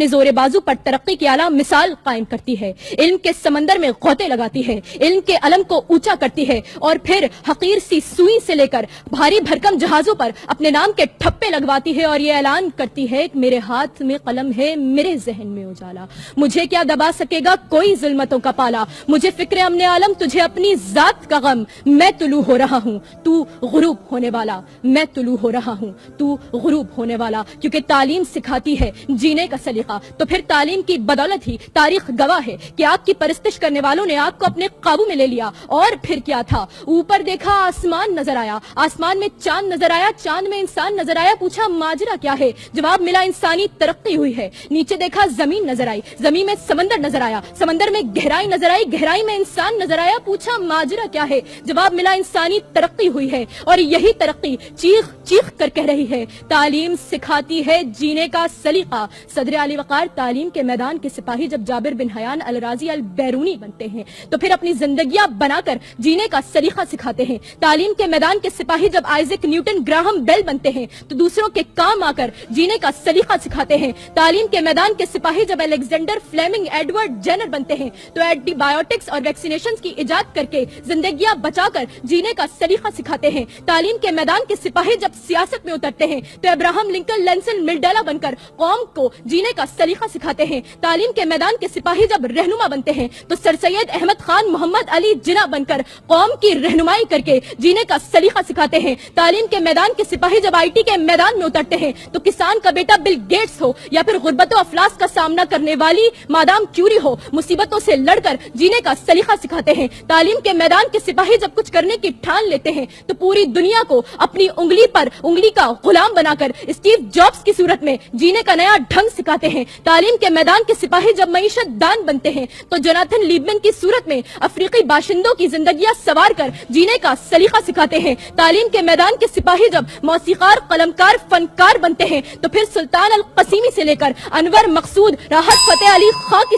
زور بازو پر ترقی کی اعلیٰ مثال قائم کرتی ہے، علم کے سمندر میں غوطے لگاتی ہے، علم کے علم کو اونچا کرتی ہے اور پھر حقیر سی سوئی سے لے کر بھاری بھرکم جہازوں پر اپنے نام کے ٹھپے لگواتی ہے اور یہ اعلان کرتی ہے کہ میرے ہاتھ میں قلم ہے، میرے ذہن میں اجالا، مجھے کیا دبا سکے گا کوئی ظلمتوں کا پالا، مجھے فکر امن عالم تجھے اپنی ذات کا غم، میں طلوع ہو رہا ہوں تو غروب ہونے والا، میں طلوع ہو رہا ہوں تو غروب ہونے والا، کیونکہ تعلیم سکھاتی ہے جینے کا سلیقہ، تو پھر تعلیم کی بدولت ہی تاریخ گواہ ہے کہ آپ کی پرستش کرنے والوں نے آپ کو اپنے قابو میں لے لیا، اور پھر کیا تھا، اوپر دیکھا آسمان نظر آیا، آسمان میں چاند نظر آیا، چاند میں انسان نظر آیا، پوچھا ماجرا کیا ہے، جواب ملا انسانی ترقی ہوئی ہے، نیچے دیکھا زمین نظر آئی، زمین میں سمندر نظر آیا، سمندر میں گہرائی نظر آئی، گہرائی میں انسان نظر آیا، پوچھا ماجرا کیا ہے، جواب ملا انسانی ترقی ہوئی ہے، اور یہی ترقی چیخ چیخ کر کہہ رہی ہے، تعلیم سکھاتی ہے جینے کا سلیقہ۔ صدر علی وقار تعلیم کے میدان کے سپاہی جب جابر بن حیان الرازی البیرونی بنتے ہیں تو پھر اپنی زندگیاں بنا کر جینے کا سلیقہ سکھاتے ہیں، تعلیم کے میدان کے سپاہی جب آئزک نیوٹن گراہم بیل بنتے ہیں تو دوسروں کے کام آ کر جینے کا سلیقہ سکھاتے ہیں، تعلیم کے میدان کے سپاہی جب الیگزینڈر فلیمنگ ایڈورڈ جینر بنتے ہیں تو اینٹی بایوٹکس اور ویکسینیشن کی ایجاد کر کے زندگیاں بچا کر جینے کا سلیقہ سکھاتے ہیں، تعلیم کے میدان کے سپاہی جب سیاست میں اترتے ہیں تو ابراہم لنکن لینسن منڈیلا بن کر قوم کو جینے کا سلیقہ سکھاتے ہیں، تعلیم کے میدان کے سپاہی جب رہنما بنتے ہیں تو سر سید احمد خان محمد علی جناح بن کر قوم کی رہنمائی کر کے جینے کا سلیقہ سکھاتے ہیں، تعلیم کے میدان کے سپاہی جب آئی ٹی کے میدان میں اترتے ہیں تو کسان کا بیٹا بل گیٹس ہو یا پھر غربت و افلاس کا سامنا کرنے والی مادام کیوری ہو، مصیبتوں سے لڑ کر جینے کا سلیقہ سکھاتے ہیں، تعلیم کے میدان کے سپاہی جب کچھ کرنے کی ٹھان لیتے ہیں تو پوری دنیا کو اپنی انگلی پر انگلی کا غلام بنا کر اسٹیو جابز کی صورت میں جینے کا نیا ڈھنگ سکھاتے ہیں، تعلیم کے میدان کے سپاہی جب معیشت دان بنتے ہیں تو جوناتھن لیبمن کی صورت میں افریقی باشندوں کی زندگیاں سوار کر جینے کا سلیقہ سکھاتے ہیں، تعلیم کے میدان کے سپاہی جب موسیقار قلمکار فنکار بنتے ہیں تو پھر سلطان القسیمی سے لے کر انور مقصود راحت فتح علی خان کی